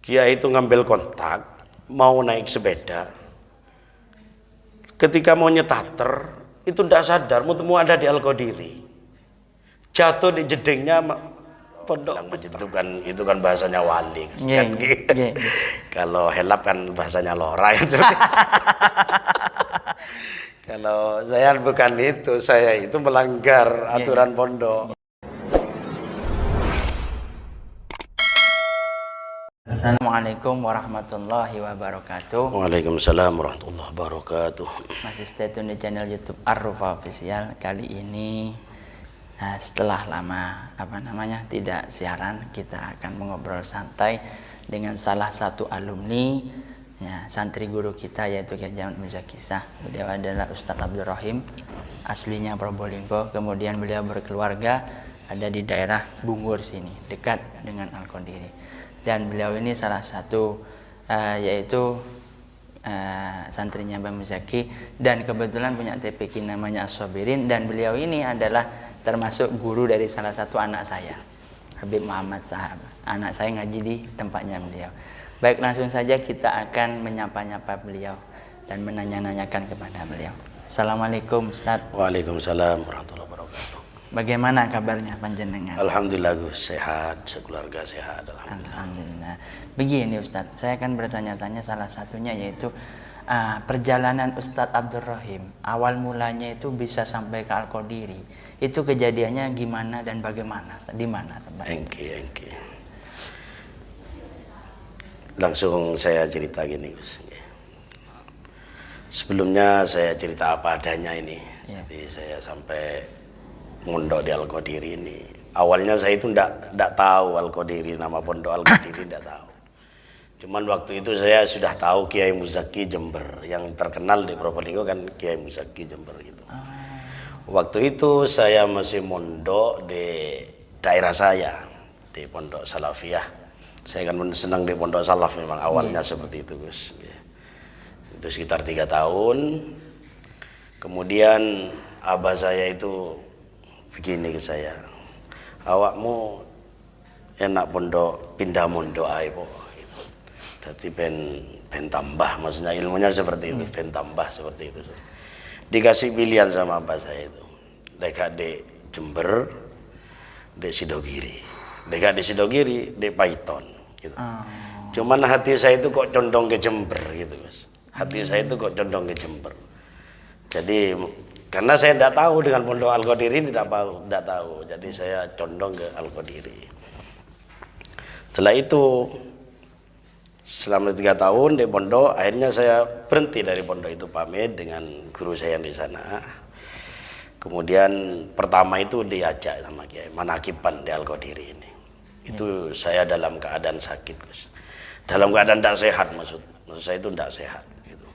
Kiai itu ngambil kontak, mau naik sepeda. Ketika mau nyetater, itu tidak sadar, mau ada di Al-Qadiri. Jatuh di jedingnya pondok. Itu kan bahasanya wali. Kan, kalau helap kan bahasanya lora. Kalau saya bukan itu, saya itu melanggar aturan pondok. Assalamualaikum warahmatullahi wabarakatuh. Waalaikumsalam warahmatullahi wabarakatuh. Masih stay tune di channel YouTube Ar-Rufa Official. Kali ini setelah lama tidak siaran, kita akan mengobrol santai dengan salah satu alumni santri guru kita, yaitu Kiai Jamal Muzakisah. Beliau adalah Ustadz Abdul Rahim, aslinya Probolinggo. Kemudian beliau berkeluarga ada di daerah Bungur sini, dekat dengan Al-Qadiri. Dan beliau ini salah satu yaitu santrinya Bang Muzaki, dan kebetulan punya TPQ namanya As-Sabirin, dan beliau ini adalah termasuk guru dari salah satu anak saya, Habib Muhammad Sahab. Anak saya ngaji di tempatnya beliau. Baik, langsung saja kita akan menyapa-nyapa beliau dan menanya-nanyakan kepada beliau. Assalamualaikum Ustaz. Waalaikumsalam warahmatullahi wabarakatuh. Bagaimana kabarnya panjenengan? Alhamdulillah Gus, sehat, sekeluarga sehat. Alhamdulillah. Begini Ustadz, saya akan bertanya-tanya, salah satunya yaitu perjalanan Ustadz Abdul Rahim. Awal mulanya itu bisa sampai ke Al-Qadiri. Itu kejadiannya gimana dan bagaimana? Di mana tempatnya? Engke. Langsung saya cerita gini Gus. Sebelumnya saya cerita apa adanya ini. Ya. Jadi saya sampai mondok di Al-Qadiri ini. Awalnya saya itu enggak tahu Al-Qadiri, nama pondok Al-Qadiri enggak tahu. Cuman waktu itu saya sudah tahu Kiai Muzaki Jember, yang terkenal di Probolinggo kan Kiai Muzaki Jember gitu. Waktu itu saya masih mondok di daerah saya, di Pondok Salafiyah. Saya kan senang di Pondok Salaf, memang awalnya seperti itu Gus. Itu sekitar 3 tahun. Kemudian abah saya itu begini ke saya, awakmu enak pondok, pindah mondok ae po. Jadi ben tambah, maksudnya ilmunya seperti itu, ben tambah seperti itu. Dikasih pilihan sama abah saya itu, dekat di Jember, di Sidogiri, dekat di Sidogiri, di Paiton gitu. Cuman hati saya itu kok condong ke Jember gitu Mas. Hati saya itu kok condong ke Jember. Jadi karena saya tidak tahu dengan pondok Al-Qadiri ini, tidak tahu. Jadi saya condong ke Al-Qadiri. Setelah itu, selama 3 tahun di pondok, akhirnya saya berhenti dari pondok itu, pamit dengan guru saya yang di sana. Kemudian pertama itu diajak sama Kiai Manakiban di Al-Qadiri ini. Itu saya dalam keadaan sakit Gus. Dalam keadaan tidak sehat, maksud saya itu tidak sehat gitu.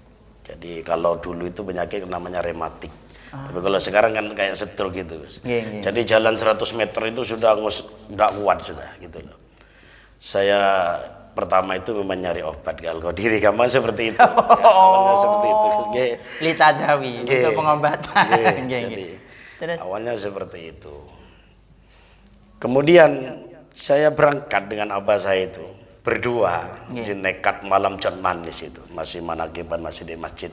Jadi kalau dulu itu penyakit namanya rematik. Tapi kalau sekarang kan kayak stroke gitu Gus. Jadi jalan 100 meter itu sudah nggak kuat sudah gitu loh. Saya pertama itu memang nyari obat ke Al-Qadiri, gampang seperti itu. Awalnya seperti itu. Litadawi untuk pengobatan. Jadi awalnya seperti itu. Kemudian saya berangkat dengan abah saya itu berdua di nekat malam Jan Manis itu, masih Manakiban, masih di masjid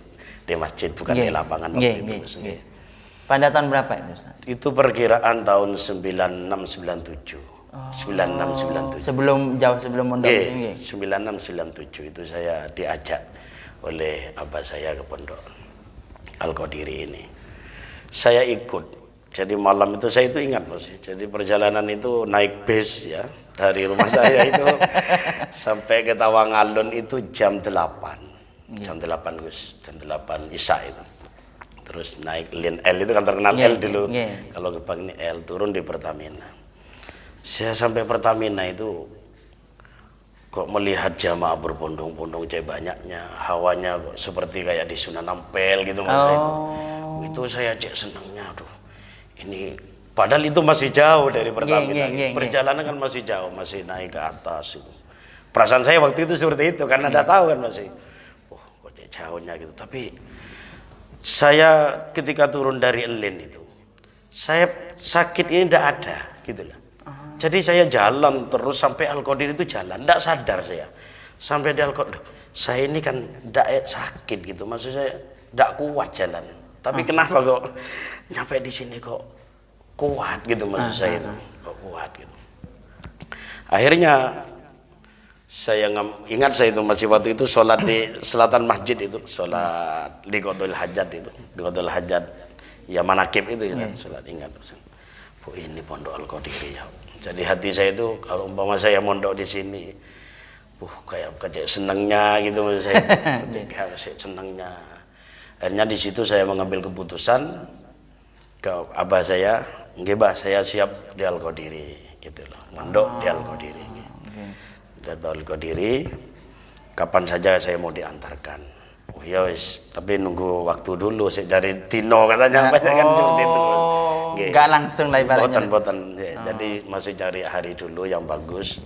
bukan di lapangan waktu itu. Pada tahun berapa itu Ustaz? Itu perkiraan tahun 9697. 9697. Jauh sebelum mondok ini. 9697 itu saya diajak oleh abah saya ke pondok Al-Qadiri ini. Saya ikut. Jadi malam itu saya itu ingat Mas. Jadi perjalanan itu naik bis ya, dari rumah saya itu sampai ke Tawangalun itu jam 8. Jam 8 Gus, jam 8 Isya itu. Terus naik Lin L, itu kan terkenal L dulu. Kalau ke Bank ini L, turun di Pertamina. Saya sampai Pertamina itu kok melihat jamaah berbondong-bondong, banyaknya, hawanya kok seperti kayak di Sunan Ampel gitu Mas. Itu saya cek senangnya, aduh. Ini padahal itu masih jauh dari Pertamina. Perjalanan kan masih jauh, masih naik ke atas itu. Perasaan saya waktu itu seperti itu karena tidak tahu kan masih. Kok jauhnya gitu. Tapi saya ketika turun dari Elin itu, saya sakit ini tidak ada gitu loh. Jadi saya jalan terus sampai Al-Qadiri itu jalan, tidak sadar saya. Sampai di Al-Qadiri, saya ini kan ndak sakit gitu, maksud saya ndak kuat jalan. Tapi kenapa kok nyampe di sini kok kuat gitu, maksud saya itu kok kuat gitu. Akhirnya saya ingat, saya itu masih waktu itu sholat di selatan masjid itu, sholat di Qadul Hajat itu, di Qadul Hajat ya manakib itu ya, sholat ingat. Oh, ini pondok Al-Qadiri ya. Jadi hati saya itu kalau umpama saya mondok di sini, kayak senangnya gitu maksud saya itu. Kayak senangnya. Akhirnya di situ saya mengambil keputusan ke abah saya, nggih Bah, saya siap di Al-Qadiri gitu loh. Mondok di Al-Qadiri. Di Al-Qadiri kapan saja saya mau diantarkan. Oh ya wis, tapi nunggu waktu dulu saya cari Tino katanya banyak kan seperti itu. Enggak langsung lah ibaratnya. Boten ya. Jadi masih cari hari dulu yang bagus.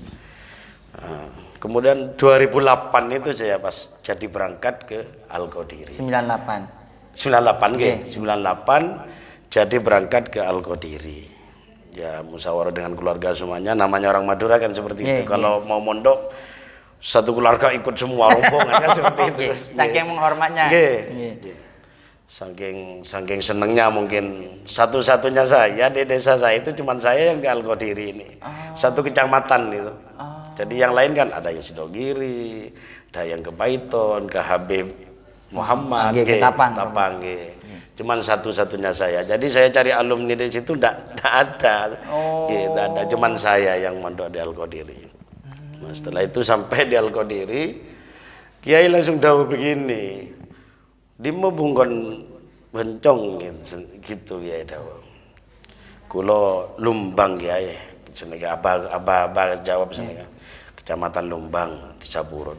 Kemudian 2008 itu saya pas jadi berangkat ke Al-Qadiri. 98 nggih. 98 jadi berangkat ke Al-Qadiri. Ya musyawarah dengan keluarga semuanya, namanya orang Madura kan seperti itu. Kalau mau mondok satu keluarga ikut semua rombongan kan seperti itu. Saking menghormatnya. Saking senengnya, mungkin satu-satunya saya di desa saya itu cuman saya yang di Al-Qadiri ini. Satu kecamatan itu. Jadi yang lain kan ada yang Sidogiri, ada yang ke Paiton, ke Habib Muhammad, ke Tapang. Cuman satu-satunya saya. Jadi saya cari alumni di situ enggak ada. Enggak ada, cuman saya yang mondok di Al-Qadiri. Nah, setelah itu sampai di Al-Qadiri, Kiai langsung dawuh begini. Dimo bungkon bencong gitu ya dawuh. Kula Lumbang Kiai, jenenge abah jawab jenenge. Kecamatan Lumbang di Sapuro.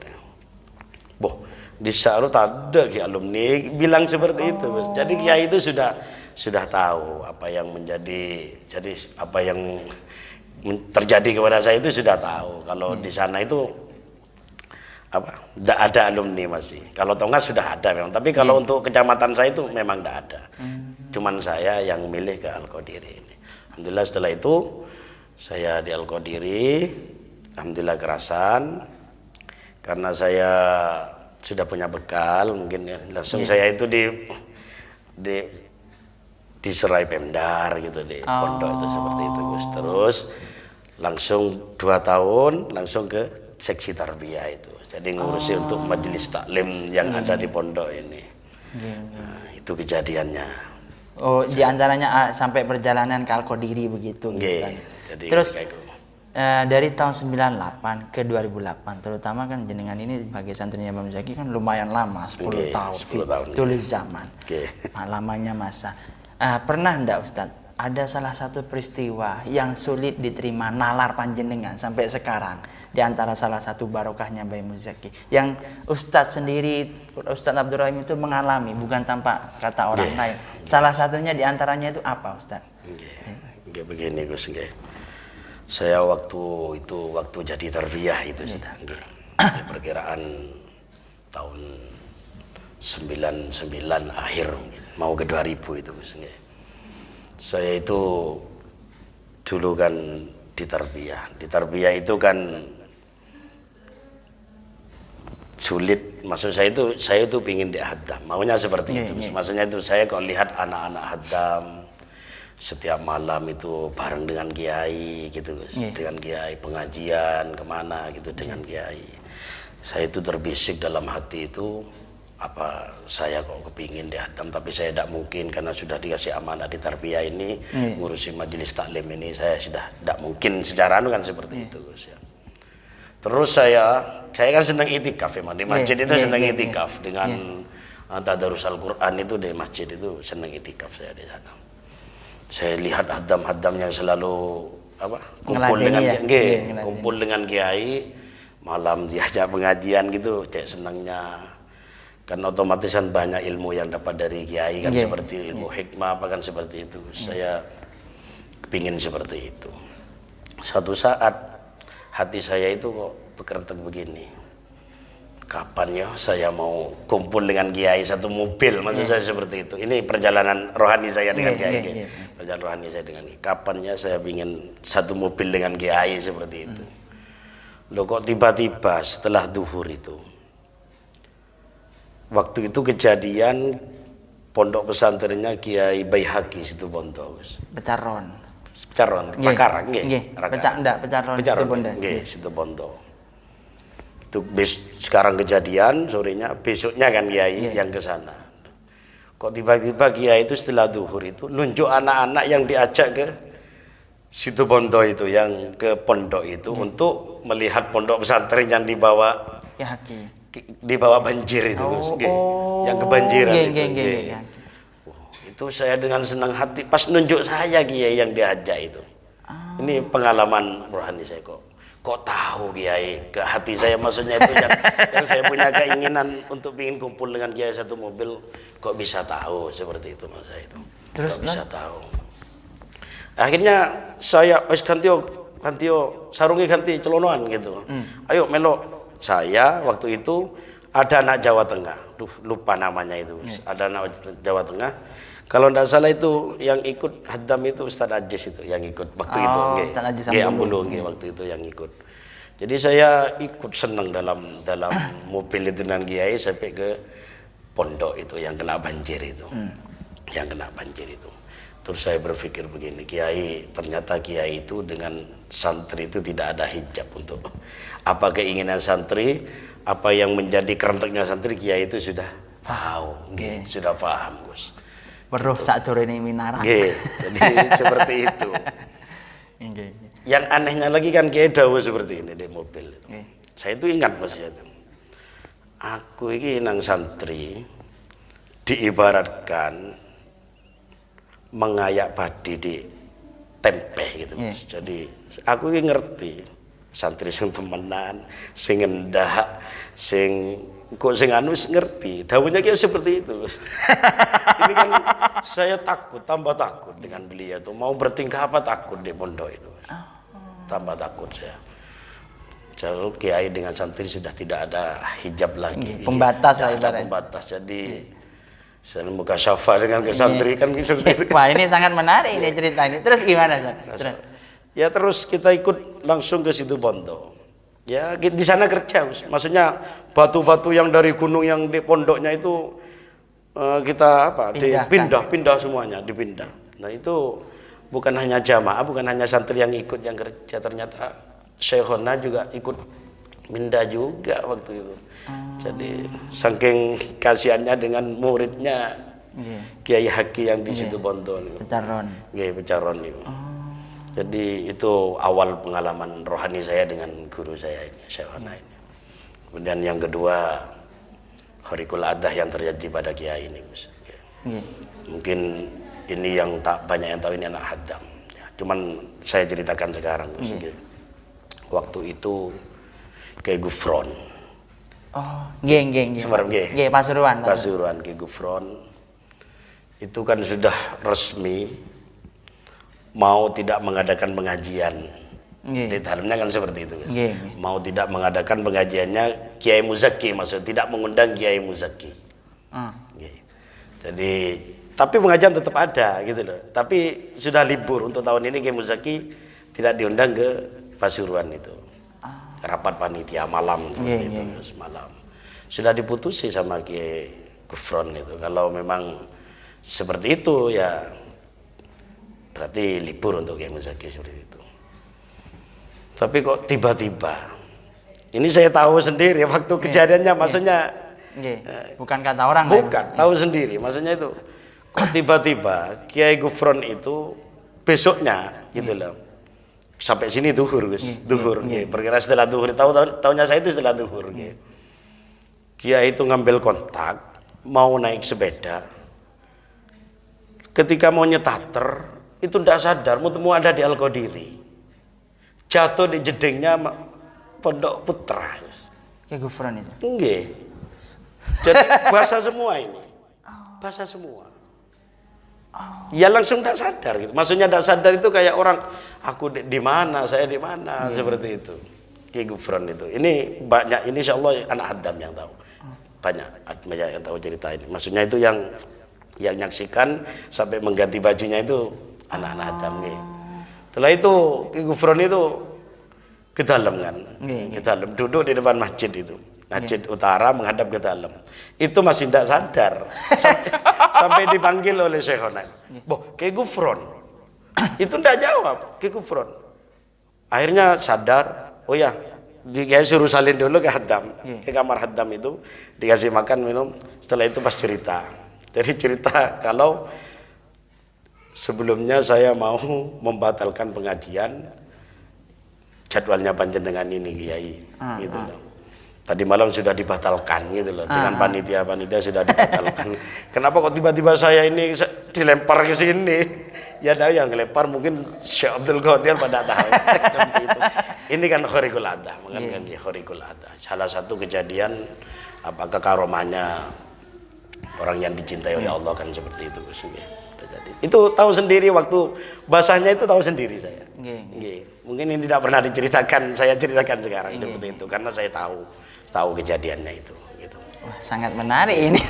Boh, di Sarut ada Kiai alumni bilang seperti itu. Jadi Kiai itu sudah tahu apa yang apa yang terjadi kepada saya itu sudah tahu. Kalau di sana itu tidak ada alumni masih. Kalau Tongas sudah ada memang, tapi kalau untuk kecamatan saya itu memang tidak ada. Cuman saya yang milih ke Al-Qadiri ini. Alhamdulillah setelah itu saya di Al-Qadiri, alhamdulillah kerasan, karena saya sudah punya bekal mungkin ya. Langsung saya itu diserai Pemdar gitu di pondok itu seperti itu Gus. Terus langsung 2 tahun langsung ke seksi tarbiyah itu. Jadi ngurusi untuk majelis taklim yang ada di pondok ini. Nah, itu kejadiannya. Oh, diantaranya sampai perjalanan ke Al-Qadiri begitu. Jadi terus dari tahun 98 ke 2008, terutama kan jenengan ini sebagai santrinya Imam Zaki kan lumayan lama, 10 tahun. Tulis zaman. Lamanya masa. Pernah enggak Ustadz, ada salah satu peristiwa yang sulit diterima nalar panjenengan sampai sekarang, di antara salah satu barokahnya Mbah Imam Zaki yang Ustadz sendiri, Ustadz Abdul Rahim itu mengalami, bukan tanpa kata orang lain. Salah satunya di antaranya itu apa Ustadz? Begini Gus, saya waktu jadi tarbiyah itu sudah perkiraan tahun 99 akhir mau ke 2000 itu Gus. Saya itu dulu kan di tarbiyah itu kan sulit, maksud saya itu pingin di Haddam, maunya seperti itu. Maksudnya itu saya kalau lihat anak-anak Haddam setiap malam itu bareng dengan kiai gitu Gus, dengan kiai pengajian kemana gitu dengan kiai. Saya itu terbisik dalam hati itu, apa saya kok kepingin di Haddam, tapi saya tidak mungkin karena sudah dikasih amanah di tarbiyah ini, ngurusi majelis taklim ini, saya sudah tidak mungkin secara kan seperti itu Gus ya. Terus saya kan senang itikaf memang di masjid itu, senang itikaf dengan tadarus Al-Qur'an itu di masjid itu, senang itikaf saya di sana. Saya lihat haddam yang selalu kumpul dengan kiai, malam diajak pengajian gitu, cek senangnya. Kan otomatis kan banyak ilmu yang dapat dari kiai kan, seperti ilmu hikmah apa kan seperti itu. Saya kepingin seperti itu. Suatu saat hati saya itu kok berkertek begini, kapan ya saya mau kumpul dengan kiai satu mobil, maksud saya seperti itu. Ini perjalanan rohani saya dengan kiai, perjalanan rohani saya dengan kiai. Kapan ya saya ingin satu mobil dengan kiai seperti itu. Loh kok tiba-tiba setelah duhur itu, waktu itu kejadian pondok pesantrennya Kiai Baihaqi Situbondo. Pecaron. Pecaron, Pakarang nggih. Pecaron Situbondo. Nggih, Situbondo. Itu sekarang kejadian sorenya, besoknya kan Kiai yang ke sana. Kok tiba-tiba Kiai itu setelah duhur itu nunjuk anak-anak yang diajak ke Situbondo itu, yang ke pondok itu untuk melihat pondok pesantren yang dibawa banjir itu, yang kebanjiran itu. Itu saya dengan senang hati pas nunjuk saya Kiai yang diajak itu. Ini pengalaman rohani saya kok tahu Kiai ke hati saya, maksudnya itu yang saya punya keinginan untuk ingin kumpul dengan Kiai satu mobil, kok bisa tahu seperti itu mas saya itu. Terus kok bisa tahu. Akhirnya saya gantio sarungi ganti celonoan gitu. Ayo melo. Saya waktu itu ada anak Jawa Tengah. Lupa namanya itu. Ada anak Jawa Tengah. Kalau tidak salah itu yang ikut haddam itu Ustadz Ajis itu yang ikut waktu itu. Nggih Ambulu waktu itu yang ikut. Jadi saya ikut senang dalam mobil itu dengan Kiai sampai ke pondok itu yang kena banjir itu. Yang kena banjir itu. Terus saya berpikir begini, ternyata Kiai itu dengan santri itu tidak ada hijab untuk apa keinginan santri, apa yang menjadi kerenteknya santri, Kiai itu sudah tahu, sudah paham Gus. Weruh sadurunge minarang. Jadi seperti itu. Yang anehnya lagi kan Kiai dawuh seperti ini di mobil itu. Saya itu ingat Mas itu. Aku ini nang santri diibaratkan mengayak padi di tempe gitu. Jadi aku ini ngerti santri sing temenan, sing endah, sing anu ngerti. Dawuhnya kayak seperti itu. Ini kan saya tambah takut dengan beliau tuh. Mau bertingkah apa takut di pondok itu. Tambah takut saya. Jadi Kiai dengan santri sudah tidak ada hijab lagi. Pembatas lah ibaratnya. Pembatas. Jadi selalu muka syafa dengan kesantri kan bisa seperti itu. Wah ini sangat menarik ini cerita ini. Terus gimana Ustaz? Ya terus kita ikut langsung ke Situbondo. Ya di sana kerja, maksudnya batu-batu yang dari gunung yang di pondoknya itu kita pindah semuanya, dipindah. Nah itu bukan hanya jamaah, bukan hanya santri yang ikut yang kerja, ternyata Syekhona juga ikut minda juga waktu itu. Jadi saking kasihannya dengan muridnya Kiai Haki yang di Situbondo niku. Pecaron niku. Jadi itu awal pengalaman rohani saya dengan guru saya ini, Syekhona ini. Kemudian yang kedua Khariqul Adah yang terjadi pada Kiai ini, Gus. Mungkin ini yang tak banyak yang tahu, ini anak haddam. Ya, cuman saya ceritakan sekarang, Gus. Waktu itu Kiai Gufron. Pasuruan Kiai Gufron. Itu kan sudah resmi mau tidak mengadakan pengajian. Di dalamnya kan seperti itu. Mau tidak mengadakan pengajiannya Kiai Muzaki, maksudnya tidak mengundang Kiai Muzaki. Jadi tapi pengajian tetap ada gitu loh. Tapi sudah libur untuk tahun ini Kiai Muzaki tidak diundang ke Pasuruan itu. Rapat panitia malam itu malam. Sudah diputusi sama Kiai Gufron itu. Kalau memang seperti itu ya berarti libur untuk Kiai Muzaki seperti itu. Tapi kok tiba-tiba ini saya tahu sendiri waktu kejadiannya, maksudnya bukan kata orang, bukan tahu sendiri, maksudnya itu kok tiba-tiba Kiai Gufron itu besoknya gitu loh. Sampai sini duhur, Gus. Duhur. Perkira setelah duhur, tahunnya saya itu setelah duhur. Kiai itu ngambil kontak, mau naik sepeda. Ketika mau nyetater, itu tidak sadar, mau ada di Al-Qadiri. Jatuh di jedingnya Pondok Putra. Kiai Gufron itu? Enggak. Jadi basah semua ini. Basah semua. Ya langsung tidak sadar gitu. Maksudnya tidak sadar itu kayak orang aku di mana, saya di mana, seperti itu. Kiai Gufron itu. Ini banyak, ini insyaallah anak haddam yang tahu. Banyak yang tahu cerita ini. Maksudnya itu yang nyaksikan sampai mengganti bajunya itu anak-anak haddam nih. Setelah itu Kiai Gufron itu ke dalam kan, ke dalam, duduk di depan masjid itu, masjid utara menghadap ke dalam. Itu masih tidak sadar sampai dipanggil oleh Syekhona. Boh, ke gufron. Itu tidak jawab, ke gufron. Akhirnya sadar, oh ya, suruh salin dulu ke haddam, ke kamar haddam itu, dikasih makan minum. Setelah itu pas cerita. Jadi cerita kalau sebelumnya saya mau membatalkan pengajian, jadwalnya panjenengan ini Kiai, gitu loh. Tadi malam sudah dibatalkan gitu loh, dengan panitia sudah dibatalkan. Kenapa kok tiba-tiba saya ini dilempar ke sini? Ya ada yang ngelempar mungkin Syekh Abdul Qadir pada tahu. Seperti itu. Ini kan khariqul adah, kan dia khariqul adah. Salah satu kejadian apakah karomahnya orang yang dicintai oleh Allah kan seperti itu terjadi. Itu tahu sendiri waktu basahnya itu tahu sendiri saya. Mungkin ini tidak pernah diceritakan, saya ceritakan sekarang seperti itu karena saya tahu kejadiannya itu. Gitu. Wah, sangat menarik ini.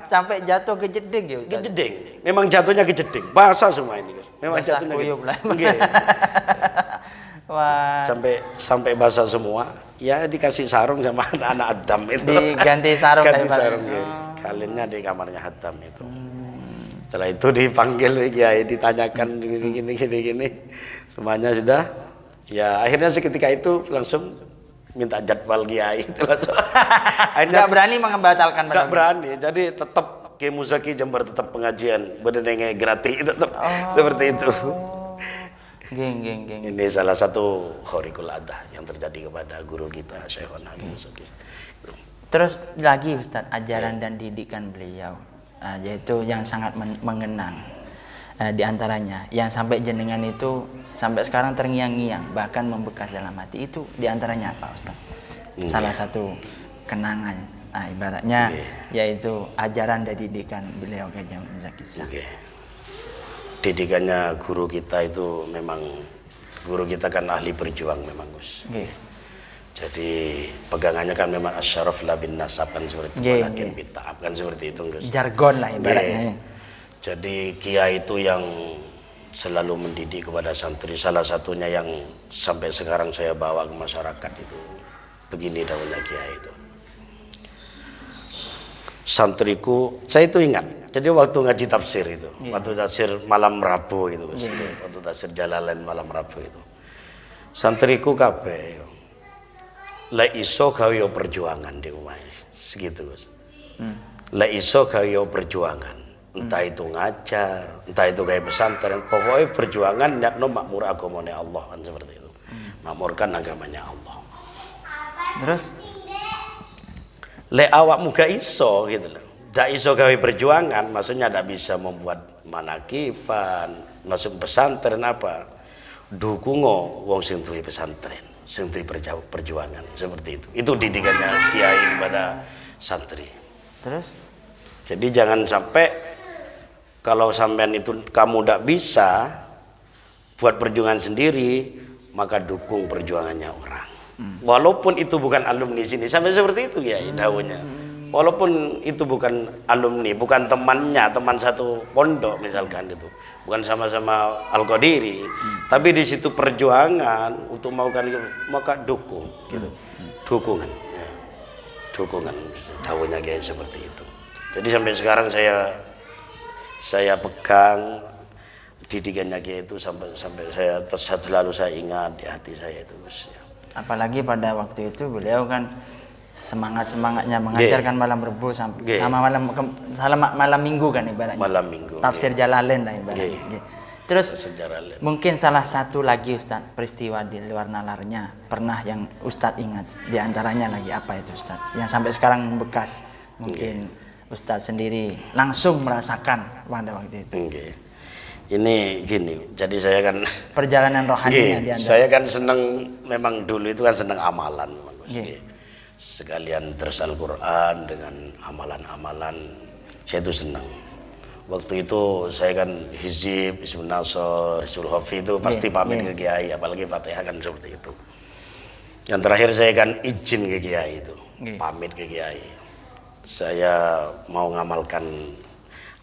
Sampai jatuh ke jeding ya Ustaz? Ke jeding. Memang jatuhnya ke jeding. Basah semua ini. Memang basah jatuhnya kuyup lah. Wah. Sampai basah semua. Ya dikasih sarung sama anak-anak Haddam itu. Diganti sarung. Ganti sarung. Kalinnya di kamarnya Haddam itu. Setelah itu dipanggil Kiai, ditanyakan gini. Semuanya sudah. Ya akhirnya seketika itu langsung minta jadwal Kiai itu langsung. Akhirnya nggak berani membatalkan. Nggak berani. Jadi tetap Kiai Muzaki Jember tetap pengajian berdenge gratis tetap seperti itu. Geng. Ini salah satu khariqul adah yang terjadi kepada guru kita Syekhona Muzaki. Terus lagi Ustadz, ajaran dan didikan beliau, yaitu yang sangat mengenang, di antaranya yang sampai jenengan itu sampai sekarang terngiang-ngiang bahkan membekas dalam hati, itu di antaranya apa Ustadz? Salah satu kenangan, ibaratnya yaitu ajaran dan didikan beliau Kiai Muzaki. Didikannya guru kita itu memang, guru kita kan ahli berjuang memang Gus. Jadi pegangannya kan memang asyaraf la bin nasab kan seperti itu, lakin bita'ab kan seperti itu Gus. Jargon lah ibaratnya. Jadi kiai itu yang selalu mendidik kepada santri, salah satunya yang sampai sekarang saya bawa ke masyarakat itu begini daunnya kiai itu. Santriku, saya itu ingat. Jadi waktu ngaji tafsir itu, waktu tafsir malam Rabu itu, waktu tafsir Jalalain malam Rabu itu, santriku kabeh, la iso gawe perjuangan di rumah, segitu Gus. La iso gawe perjuangan, entah itu ngajar, entah itu kayak pesantren, pokoknya perjuangan nyatno makmur agamane Allah kan seperti itu, makmurkan agamanya Allah. Terus, le awakmu gak iso gitu loh. Tidak iso gawe perjuangan, maksudnya tidak bisa membuat manakiban, masuk pesantren apa. Dukungo wong sing duwe pesantren, sing duwe perjuangan seperti itu. Itu didikannya kiai kepada santri. Terus? Jadi jangan sampai kalau sampean itu kamu tidak bisa buat perjuangan sendiri, maka dukung perjuangannya orang. Walaupun itu bukan alumni sini, sampai seperti itu ya dawuhnya. Walaupun itu bukan alumni, bukan temannya, teman satu pondok misalkan itu, bukan sama-sama Al-Qadiri, tapi di situ perjuangan untuk melakukan itu, maka dukung, gitu, dukungan, ya. Dukungan, dawuhnya kayak seperti itu. Jadi sampai sekarang saya pegang didikannya kayak itu sampai saya selalu saya ingat di hati saya itu, Gus. Ya. Apalagi pada waktu itu beliau kan semangatnya mengajarkan malam Rebu sama malam Minggu kan ibaratnya. Malam Minggu. Tafsir Jalalain lah ibaratnya. Terus mungkin salah satu lagi Ustadz, peristiwa di luar nalarnya pernah yang Ustadz ingat, di antaranya lagi apa itu Ustadz? Yang sampai sekarang membekas, mungkin Ustadz sendiri langsung merasakan pada waktu itu. Ini gini, jadi saya kan perjalanan rohaninya di antara. Saya kan senang, memang dulu itu kan senang amalan. Sekalian terus Al-Quran dengan amalan-amalan, saya itu senang. Waktu itu saya kan hizib, Hizbun Nasr, Hizbul Hafi itu pasti pamit ke Kiai, apalagi Fatihah kan seperti itu. Yang terakhir saya kan izin ke Kiai itu, pamit ke Kiai. Saya mau ngamalkan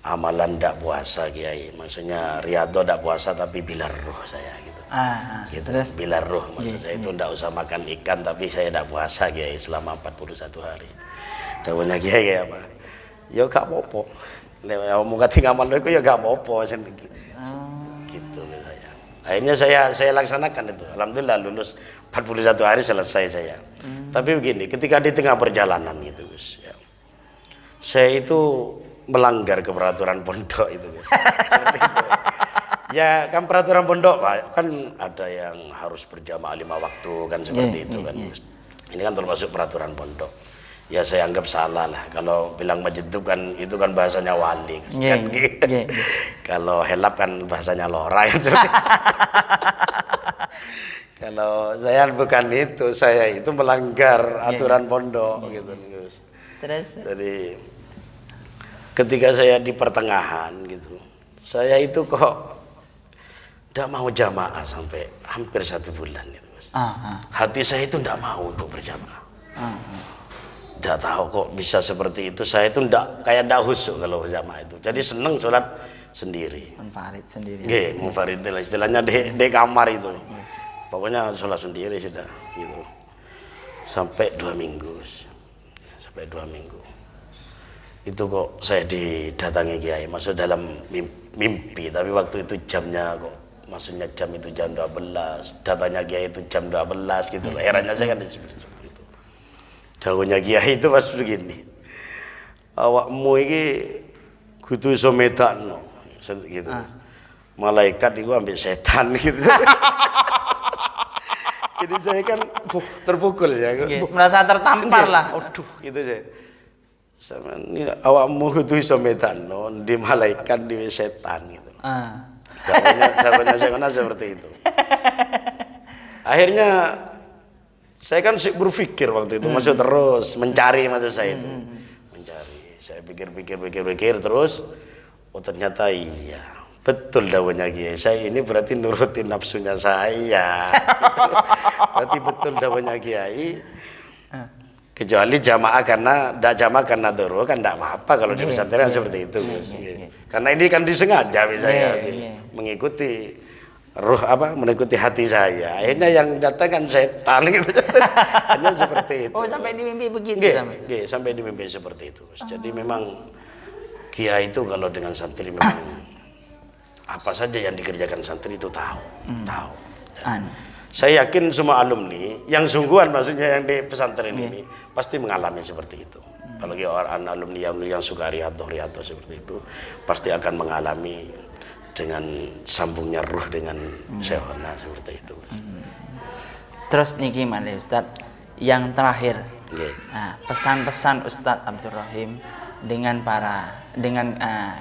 amalan ndak puasa Kiai, maksudnya riyadhah ndak puasa tapi bilar roh saya gitu. gitu. Terus Bila ruh maksud saya itu tidak usah makan ikan, tapi saya tidak puasa Kiai selama 41 hari. Jawabnya Kiai apa? Ya gak apa-apa. Lewat mau kati ngamal itu ya gak apa-apa gitu saya. Akhirnya saya laksanakan itu. Alhamdulillah lulus 41 hari selesai saya. Tapi begini, ketika di tengah perjalanan gitu Gus, ya, saya itu melanggar keperaturan pondok itu Gus. Seperti itu. Ya kan peraturan pondok Pak, kan ada yang harus berjamaah 5 waktu kan seperti itu kan Gus. Ini kan termasuk peraturan pondok. Ya saya anggap salah lah kalau bilang masjid itu kan bahasanya wali kan gitu. Kalau helap kan bahasanya lora kan. Kalau saya bukan itu, saya itu melanggar aturan pondok gitu Gus. Terus Jadi ketika saya di pertengahan gitu, saya itu kok tidak mau jamaah sampai hampir 1 bulan gitu Gus. Hati saya itu tidak mau untuk berjamaah. Tidak tahu kok bisa seperti itu. Saya itu tidak khusyuk kalau berjamaah itu. Jadi seneng sholat sendiri. Munfarid sendiri. Munfarid istilahnya di kamar itu. Pokoknya sholat sendiri sudah gitu. Sampai 2 minggu. Sampai 2 minggu. Itu kok saya didatangi Kiai. Maksud dalam mimpi. Tapi waktu itu jamnya kok. Maksudnya jam itu jam 12. Datanya Kiai itu jam 12 gitu. Herannya saya kan seperti itu. Jauhnya Kiai itu pas begini. Awakmu ini kudu iso medakno gitu. Malaikat itu ambil setan gitu. Jadi saya kan terpukul ya. Merasa tertampar lah. Aduh gitu saya. Sama ini awakmu kudu iso medakno di malaikat di setan gitu. Jawabnya saya kena seperti itu. Akhirnya saya kan berpikir waktu itu, maksud terus mencari maksud saya itu. Mencari. Saya pikir terus, oh ternyata iya. Betul dawuhnya Kiai. Saya ini berarti nurutin nafsunya saya. Gitu. Berarti betul dawuhnya Kiai. Kecuali jamaah karena darurat kan tidak apa-apa kalau di pesantren seperti itu. Karena ini kan disengaja saya mengikuti mengikuti hati saya. Akhirnya yang datang kan setan gitu. Hanya seperti itu. Oh, sampai di mimpi begitu sampai di mimpi seperti itu. Jadi memang Kiai itu kalau dengan santri memang apa saja yang dikerjakan santri itu tahu. Saya yakin semua alumni yang sungguhan maksudnya yang di pesantren ini pasti mengalami seperti itu. Apalagi orang alumni yang suka riyadhah seperti itu pasti akan mengalami dengan sambungnya ruh dengan Syekhona seperti itu. Terus niki malih Ustaz, yang terakhir pesan-pesan Ustaz Abdul Rahim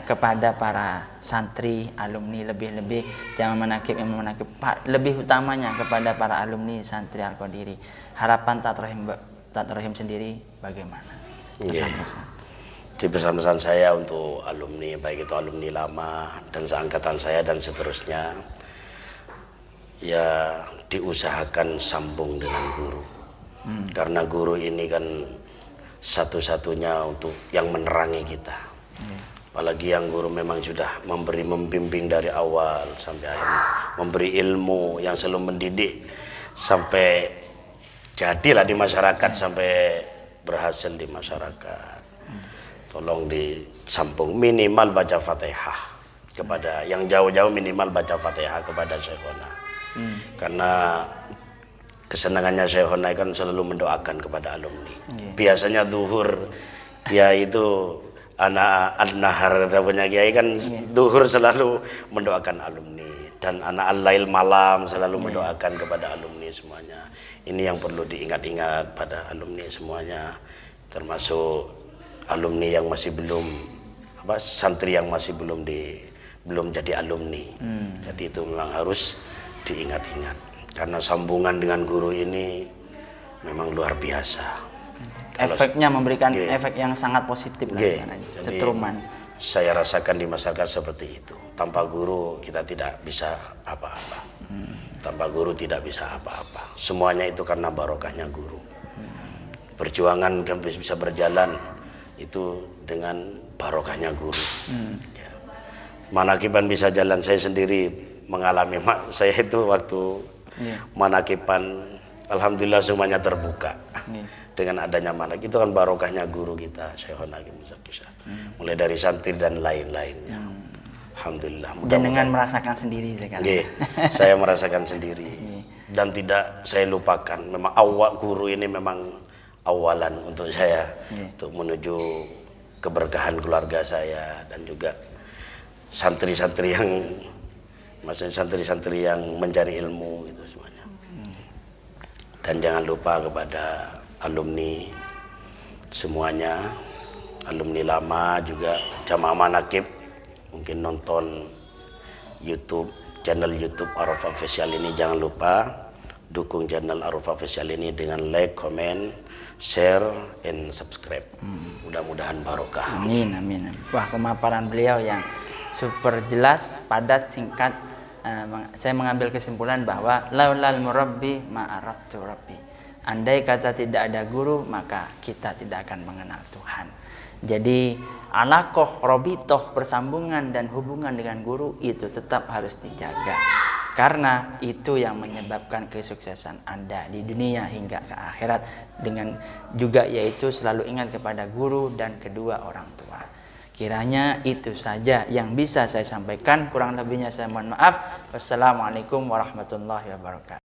kepada para santri alumni, lebih-lebih Jamaah Manaqib Imam Manaqib, lebih utamanya kepada para alumni santri Al-Qadiri, harapan Tat Rahim sendiri bagaimana pesan-pesan? Di pesan-pesan saya untuk alumni, baik itu alumni lama dan seangkatan saya dan seterusnya, ya diusahakan sambung dengan guru. Karena guru ini kan satu-satunya untuk yang menerangi kita. Apalagi yang guru memang sudah membimbing dari awal sampai akhir, memberi ilmu yang selalu mendidik sampai jadilah di masyarakat, sampai berhasil di masyarakat. Tolong disambung, minimal baca Fatihah kepada yang jauh-jauh, minimal baca Fatihah kepada Syekhona. Karena kesenangannya Syekhona kan selalu mendoakan kepada alumni. Biasanya zuhur Kiai itu anak al-nahar punya Kiai kan zuhur selalu mendoakan alumni, dan anak al-lail malam selalu mendoakan kepada alumni semuanya. Ini yang perlu diingat-ingat pada alumni semuanya, termasuk alumni yang masih belum santri yang masih belum jadi alumni. Jadi itu memang harus diingat-ingat karena sambungan dengan guru ini memang luar biasa. Efeknya memberikan efek yang sangat positif setruman. Saya rasakan di masyarakat seperti itu. Tanpa guru kita tidak bisa apa-apa. Tanpa guru tidak bisa apa-apa. Semuanya itu karena barokahnya guru. Perjuangan kan bisa berjalan itu dengan barokahnya guru. Manaqiban bisa jalan, saya sendiri mengalami saya itu waktu manakipan, alhamdulillah semuanya terbuka dengan adanya manak. Itu kan barokahnya guru kita Syekhona Hakim Muzaki. Mulai dari santri dan lain-lainnya. Alhamdulillah. Jenengan merasakan sendiri sekarang. Saya merasakan sendiri dan tidak saya lupakan. Memang awal guru ini memang awalan untuk saya untuk menuju keberkahan keluarga saya dan juga santri-santri yang maksudnya santri-santri yang mencari ilmu itu semuanya. Dan jangan lupa kepada alumni semuanya, alumni lama juga jamaah manakib, mungkin nonton YouTube, channel YouTube Aruf Official ini, jangan lupa dukung channel Aruf Official ini dengan like, comment, share, and subscribe. Mudah-mudahan barokah. Amin, amin. Wah, pemaparan beliau yang super jelas, padat, singkat. Saya mengambil kesimpulan bahwa laulal murabbi ma'araftu rabbi. Andai kata tidak ada guru, maka kita tidak akan mengenal Tuhan. Jadi alaqoh, robitoh, persambungan dan hubungan dengan guru itu tetap harus dijaga. Karena itu yang menyebabkan kesuksesan Anda di dunia hingga ke akhirat. Dengan juga yaitu selalu ingat kepada guru dan kedua orang tua. Kiranya itu saja yang bisa saya sampaikan. Kurang lebihnya saya mohon maaf. Wassalamualaikum warahmatullahi wabarakatuh.